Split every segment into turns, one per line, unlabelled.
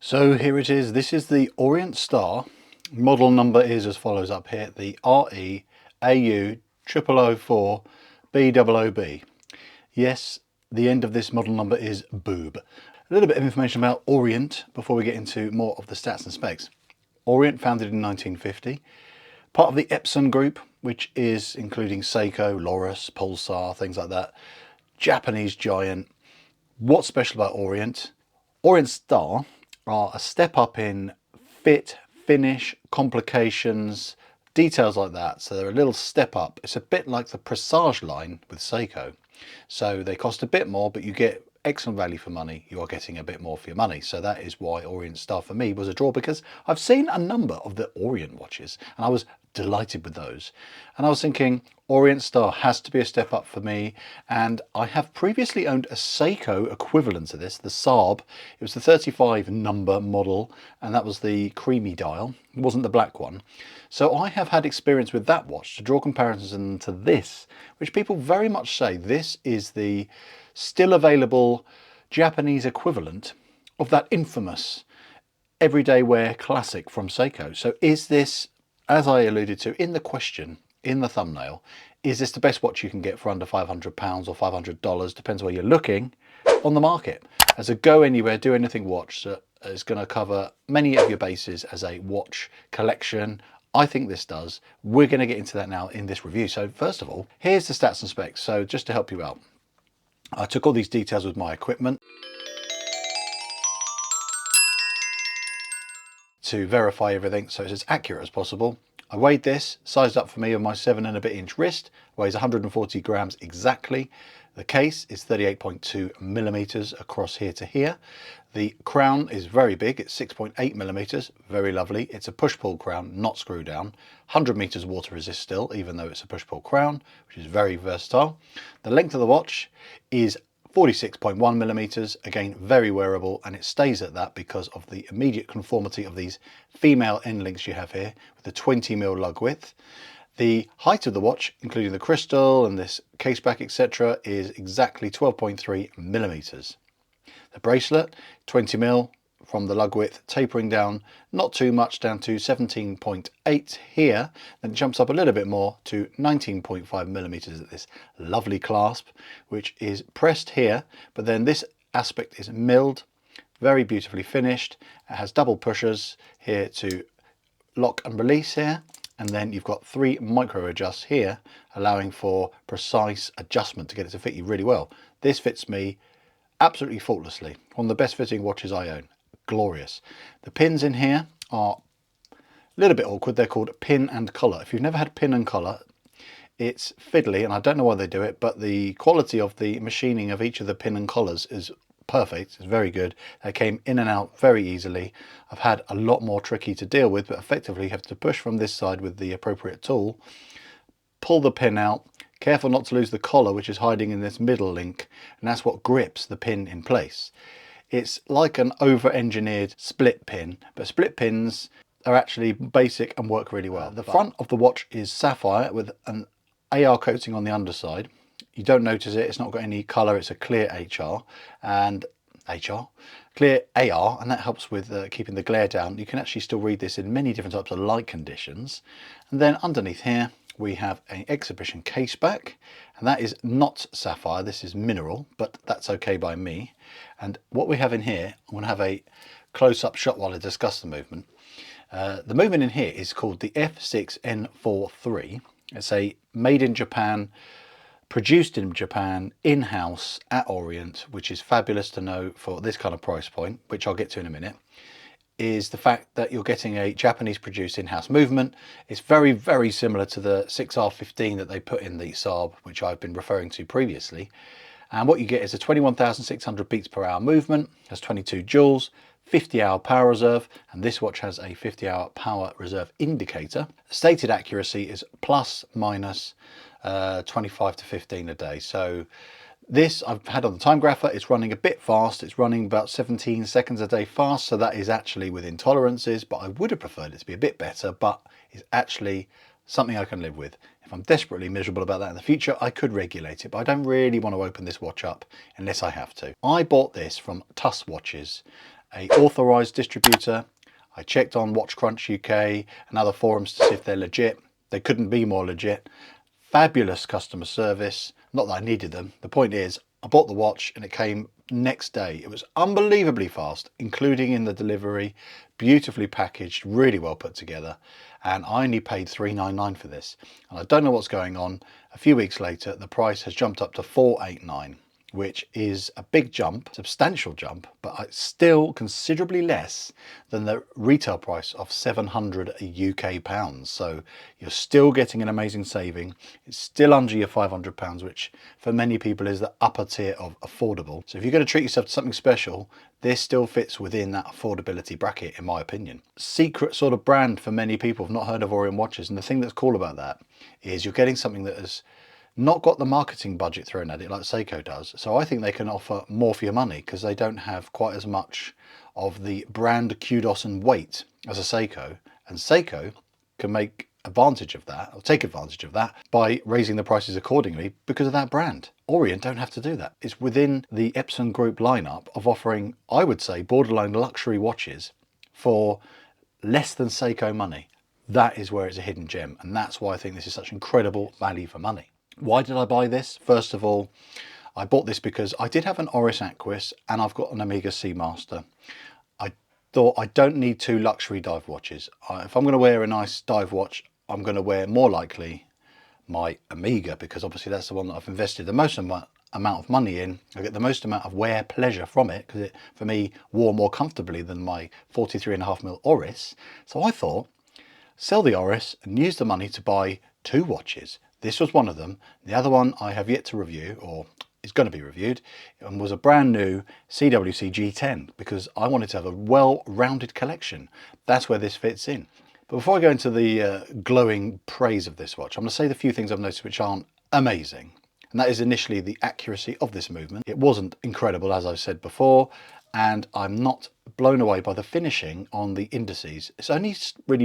So here it is. This is the Orient Star. Model number is as follows up here, the RE-AU0004B00B. Yes, the end of this model number is boob. A little bit of information about Orient before we get into more of the stats and specs. Orient, founded in 1950, part of the Epson Group, which is including Seiko, Loris, Pulsar, things like that. Japanese giant. What's special about Orient? Orient Star are a step up in fit, finish, complications, details like that. So they're a little step up. It's a bit like the Presage line with Seiko. So they cost a bit more, but you get excellent value for money. You are getting a bit more for your money. So that is why Orient Star for me was a draw, because I've seen a number of the Orient watches and I was delighted with those. And I was thinking Orient Star has to be a step up for me. And I have previously owned a Seiko equivalent to this, the SARB. It was the 35 number model, and that was the creamy dial. It wasn't the black one. So I have had experience with that watch to draw comparisons to this, which people very much say this is the still available Japanese equivalent of that infamous everyday wear classic from Seiko. So is this, as I alluded to in the question, in the thumbnail, is this the best watch you can get for under £500 or $500, depends where you're looking, on the market? As a go anywhere, do anything watch that is going to cover many of your bases as a watch collection. I think this does. We're going to get into that now in this review. So first of all, here's the stats and specs. So just to help you out, I took all these details with my equipment to verify everything so it's as accurate as possible. I weighed this, sized up for me on my 7 and a bit inch wrist, weighs 140 grams exactly. The case is 38.2 millimeters across here to here. The crown is very big, it's 6.8 millimeters, very lovely. It's a push-pull crown, not screw down. 100 meters water resist still, even though it's a push-pull crown, which is very versatile. The length of the watch is 46.1 millimeters, again very wearable, and it stays at that because of the immediate conformity of these female end links you have here with the 20mm lug width. The height of the watch, including the crystal and this case back, etc., is exactly 12.3 millimeters. The bracelet, 20mm from the lug width, tapering down not too much, down to 17.8 here, then it jumps up a little bit more to 19.5 millimeters at this lovely clasp, which is pressed here, but then this aspect is milled, very beautifully finished. It has double pushers here to lock and release here, and then you've got 3 micro adjusts here, allowing for precise adjustment to get it to fit you really well. This fits me absolutely faultlessly. One of the best fitting watches I own. Glorious. The pins in here are a little bit awkward. They're called pin and collar. If you've never had pin and collar, it's fiddly, and I don't know why they do it, but the quality of the machining of each of the pin and collars is perfect. It's very good. They came in and out very easily. I've had a lot more tricky to deal with, but effectively you have to push from this side with the appropriate tool, pull the pin out, careful not to lose the collar, which is hiding in this middle link, and that's what grips the pin in place. It's like an over-engineered split pin, but split pins are actually basic and work really well. The front of the watch is sapphire with an AR coating on the underside. You don't notice it, it's not got any colour, it's a clear clear AR, and that helps with keeping the glare down. You can actually still read this in many different types of light conditions. And then underneath here, we have an exhibition case back, and that is not sapphire, this is mineral, but that's okay by me. And what we have in here, I'm going to have a close-up shot while I discuss the movement. The movement in here is called the F6N43. It's a made in Japan, produced in Japan, in-house at Orient, which is fabulous to know for this kind of price point, which I'll get to in a minute. Is the fact that you're getting a Japanese produced in-house movement. It's very, very similar to the 6R15 that they put in the SARB, which I've been referring to previously. And what you get is a 21,600 beats per hour movement, has 22 joules, 50-hour power reserve, and this watch has a 50-hour power reserve indicator. The stated accuracy is plus minus 25 to 15 a day. So this I've had on the time grapher, it's running a bit fast, it's running about 17 seconds a day fast, so that is actually within tolerances, but I would have preferred it to be a bit better, but it's actually something I can live with. If I'm desperately miserable about that in the future, I could regulate it, but I don't really want to open this watch up unless I have to. I bought this from TUS Watches, a authorized distributor. I checked on Watch Crunch UK and other forums to see if they're legit. They couldn't be more legit. Fabulous customer service. Not that I needed them. The point is, I bought the watch and it came next day. It was unbelievably fast, including in the delivery, beautifully packaged, really well put together. And I only paid $399 for this. And I don't know what's going on. A few weeks later, the price has jumped up to $489, which is a big jump, substantial jump, but it's still considerably less than the retail price of 700 UK pounds. So you're still getting an amazing saving. It's still under your 500 pounds, which for many people is the upper tier of affordable. So if you're going to treat yourself to something special, this still fits within that affordability bracket, in my opinion. Secret sort of brand for many people have not heard of Orient watches. And the thing that's cool about that is you're getting something that has not got the marketing budget thrown at it like Seiko does. So I think they can offer more for your money because they don't have quite as much of the brand kudos and weight as a Seiko. And Seiko can make advantage of that, or take advantage of that, by raising the prices accordingly because of that brand. Orient don't have to do that. It's within the Epson Group lineup of offering, I would say, borderline luxury watches for less than Seiko money. That is where it's a hidden gem, and that's why I think this is such incredible value for money. Why did I buy this? First of all, I bought this because I did have an Oris Aquis and I've got an Omega Seamaster. I thought I don't need two luxury dive watches. If I'm going to wear a nice dive watch, I'm going to wear more likely my Omega, because obviously that's the one that I've invested the most amount of money in. I get the most amount of wear pleasure from it because it, for me, wore more comfortably than my 43.5mm Oris. So I thought, sell the Oris and use the money to buy two watches. This was one of them. The other one I have yet to review, or is going to be reviewed, and was a brand new CWC G10 because I wanted to have a well-rounded collection. That's where this fits in. But before I go into the glowing praise of this watch, I'm going to say the few things I've noticed which aren't amazing. And that is initially the accuracy of this movement. It wasn't incredible, as I've said before, and I'm not blown away by the finishing on the indices. It's only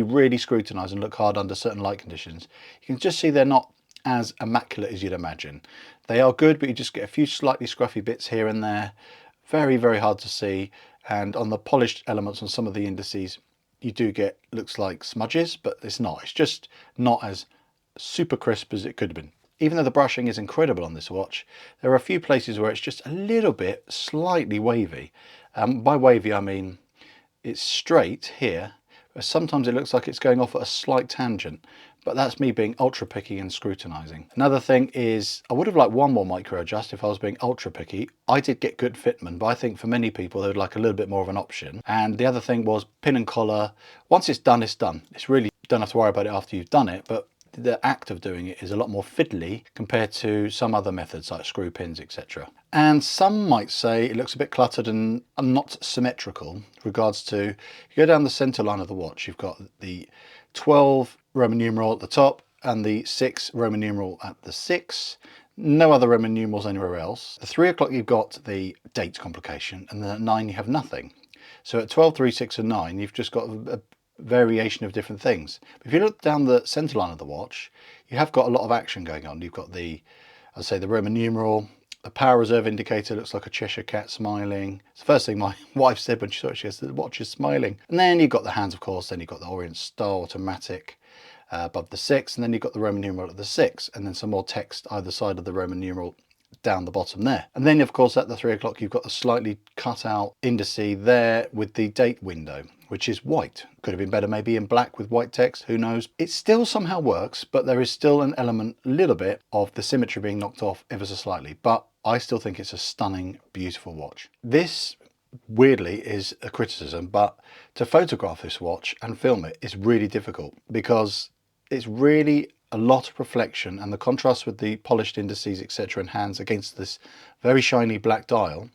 really scrutinise and look hard under certain light conditions. You can just see they're not as immaculate as you'd imagine. They are good, but you just get a few slightly scruffy bits here and there. Very hard to see. And on the polished elements on some of the indices, you do get, looks like smudges, but it's not. It's just not as super crisp as it could have been. Even though the brushing is incredible on this watch, there are a few places where it's just a little bit slightly wavy. By wavy, I mean it's straight here, but sometimes it looks like it's going off at a slight tangent. But that's me being ultra picky and scrutinising. Another thing is, I would have liked one more micro adjust if I was being ultra picky. I did get good fitment, but I think for many people they would like a little bit more of an option. And the other thing was pin and collar. Once it's done, it's done. It's really, you don't have to worry about it after you've done it, but the act of doing it is a lot more fiddly compared to some other methods like screw pins, etc. And some might say it looks a bit cluttered and not symmetrical with regards to, you go down the centre line of the watch, you've got the 12 Roman numeral at the top and the 6 Roman numeral at the 6. No other Roman numerals anywhere else. At 3 o'clock you've got the date complication, and then at 9 you have nothing. So at 12, 3, 6 and 9 you've just got a variation of different things. But if you look down the centre line of the watch, you have got a lot of action going on. You've got the, I'd say, the Roman numeral. The power reserve indicator looks like a Cheshire cat smiling. It's the first thing my wife said when she saw it. She said, the watch is smiling. And then you've got the hands, of course. Then you've got the Orient Star automatic above the 6. And then you've got the Roman numeral at the 6. And then some more text either side of the Roman numeral down the bottom there. And then, of course, at the 3 o'clock, you've got the slightly cut out indice there with the date window, which is white. Could have been better maybe in black with white text, who knows. It still somehow works, but there is still an element, a little bit, of the symmetry being knocked off ever so slightly. But I still think it's a stunning, beautiful watch. This, weirdly, is a criticism, but to photograph this watch and film it is really difficult because it's really a lot of reflection, and the contrast with the polished indices, etc. and hands against this very shiny black dial,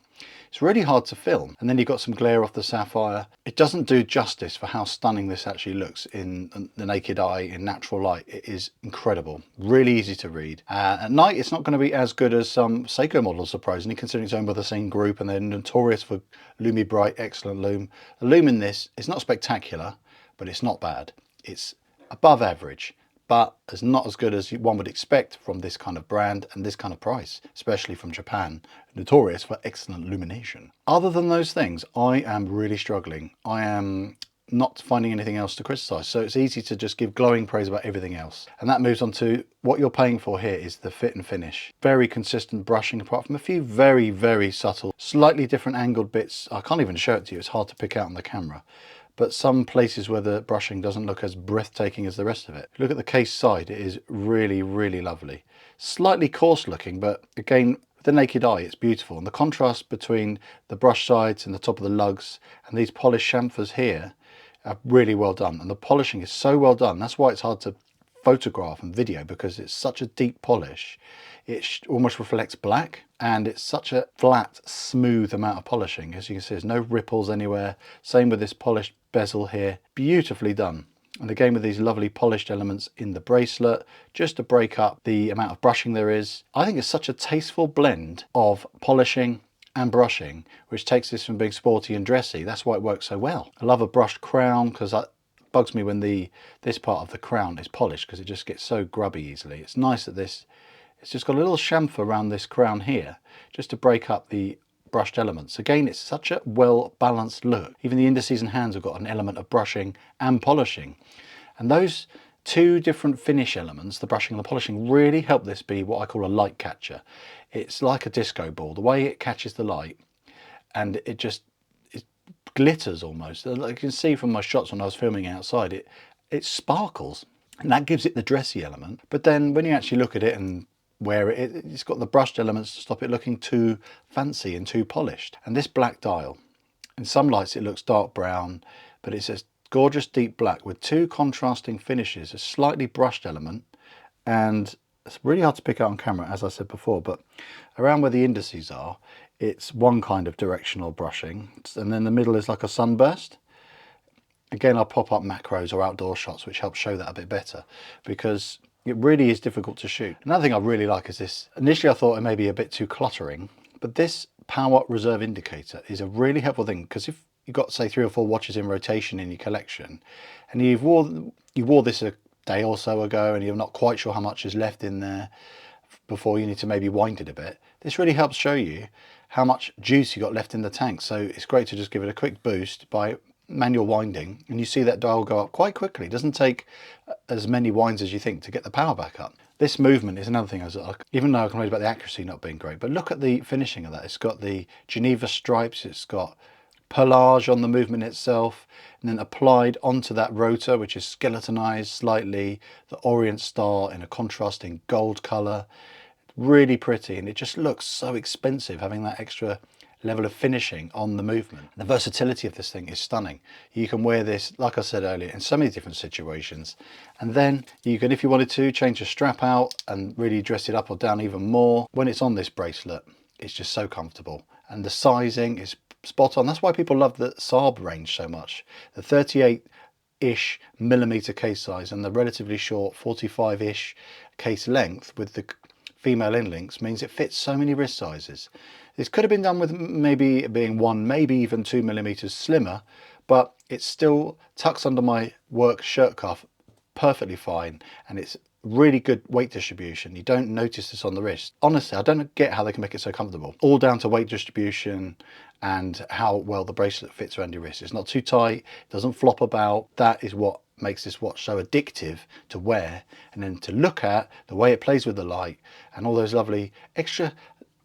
it's really hard to film. And then you've got some glare off the Sapphire. It doesn't do justice for how stunning this actually looks in the naked eye in natural light. It is incredible, really easy to read. At night it's not going to be as good as some Seiko models, surprisingly, considering it's owned by the same group and they're notorious for Lumi Bright, excellent lume. The lume in this is not spectacular, but it's not bad. It's above average. but it's not as good as one would expect from this kind of brand and this kind of price, especially from Japan, notorious for excellent illumination. Other than those things, I am really struggling. I am not finding anything else to criticize, so it's easy to just give glowing praise about everything else. And that moves on to what you're paying for here is the fit and finish. Very consistent brushing, apart from a few very, very subtle, slightly different angled bits. I can't even show it to you, it's hard to pick out on the camera. But some places where the brushing doesn't look as breathtaking as the rest of it. If you look at the case side, it is really, really lovely. Slightly coarse looking, but again, with the naked eye, it's beautiful. And the contrast between the brush sides and the top of the lugs and these polished chamfers here are really well done. And the polishing is so well done. That's why it's hard to photograph and video, because it's such a deep polish. It almost reflects black, and it's such a flat, smooth amount of polishing. As you can see, there's no ripples anywhere. Same with this polished bezel here. Beautifully done. And again with these lovely polished elements in the bracelet, just to break up the amount of brushing there is. I think it's such a tasteful blend of polishing and brushing, which takes this from being sporty and dressy. That's why it works so well. I love a brushed crown, because that bugs me when this part of the crown is polished, because it just gets so grubby easily. It's nice that it's just got a little chamfer around this crown here, just to break up the brushed elements. Again, it's such a well balanced look. Even the indices and hands have got an element of brushing and polishing. And those two different finish elements, the brushing and the polishing, really help this be what I call a light catcher. It's like a disco ball, the way it catches the light, and it glitters almost. Like you can see from my shots when I was filming outside, it sparkles, and that gives it the dressy element. But then when you actually look at it and wear it, it's got the brushed elements to stop it looking too fancy and too polished. And this black dial, in some lights it looks dark brown, but it's a gorgeous deep black with two contrasting finishes, a slightly brushed element, and it's really hard to pick out on camera, as I said before, but around where the indices are, it's one kind of directional brushing, and then the middle is like a sunburst. Again, I'll pop up macros or outdoor shots which help show that a bit better, because it really is difficult to shoot. Another thing I really like is this. Initially I thought it may be a bit too cluttering, but this power reserve indicator is a really helpful thing, because if you've got, say, 3 or 4 watches in rotation in your collection, and you wore this a day or so ago, and you're not quite sure how much is left in there before you need to maybe wind it a bit, this really helps show you how much juice you got left in the tank. So it's great to just give it a quick boost by manual winding, and you see that dial go up quite quickly. It doesn't take as many winds as you think to get the power back up. This movement is another thing, even though I complained about the accuracy not being great, but look at the finishing of that. It's got the Geneva stripes, it's got perlage on the movement itself, and then applied onto that rotor, which is skeletonized slightly, the Orient Star in a contrasting gold color. Really pretty, and it just looks so expensive having that extra level of finishing on the movement. The versatility of this thing is stunning. You can wear this, like I said earlier, in so many different situations, and then you can, if you wanted to, change the strap out and really dress it up or down even more. When it's on this bracelet, it's just so comfortable, and the sizing is spot on. That's why people love the SARB range so much. The 38-ish millimeter case size and the relatively short 45-ish case length with the female end links means it fits so many wrist sizes. This could have been done with maybe being 1, maybe even 2 millimeters slimmer, but it still tucks under my work shirt cuff perfectly fine, and it's really good weight distribution. You don't notice this on the wrist. Honestly, I don't get how they can make it so comfortable. All down to weight distribution and how well the bracelet fits around your wrist. It's not too tight, it doesn't flop about. That is what makes this watch so addictive to wear, and then to look at the way it plays with the light and all those lovely extra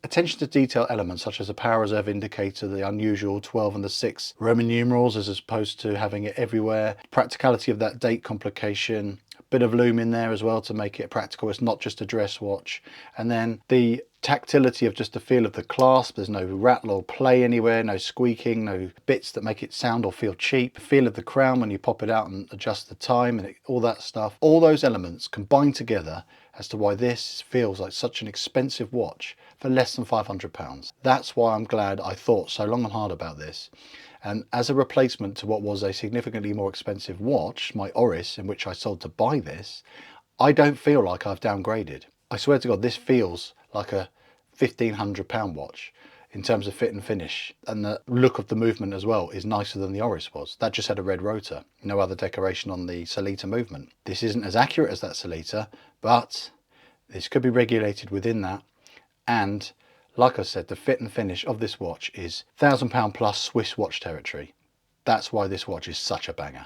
attention to detail elements, such as a power reserve indicator, the unusual 12 and the 6 Roman numerals as opposed to having it everywhere, practicality of that date complication, a bit of lume in there as well to make it practical. It's not just a dress watch. And then the tactility of just the feel of the clasp. There's no rattle or play anywhere, no squeaking, no bits that make it sound or feel cheap. The feel of the crown when you pop it out and adjust the time and all that stuff. All those elements combined together as to why this feels like such an expensive watch for less than £500. That's why I'm glad I thought so long and hard about this. And as a replacement to what was a significantly more expensive watch, my Oris, in which I sold to buy this, I don't feel like I've downgraded. I swear to God, this feels like a £1,500 watch. in terms of fit and finish, and the look of the movement as well is nicer than the Oris was. That just had a red rotor, no other decoration on the Sellita movement. This isn't as accurate as that Sellita, but this could be regulated within that. And like I said, the fit and finish of this watch is £1,000+ plus Swiss watch territory. That's why this watch is such a banger.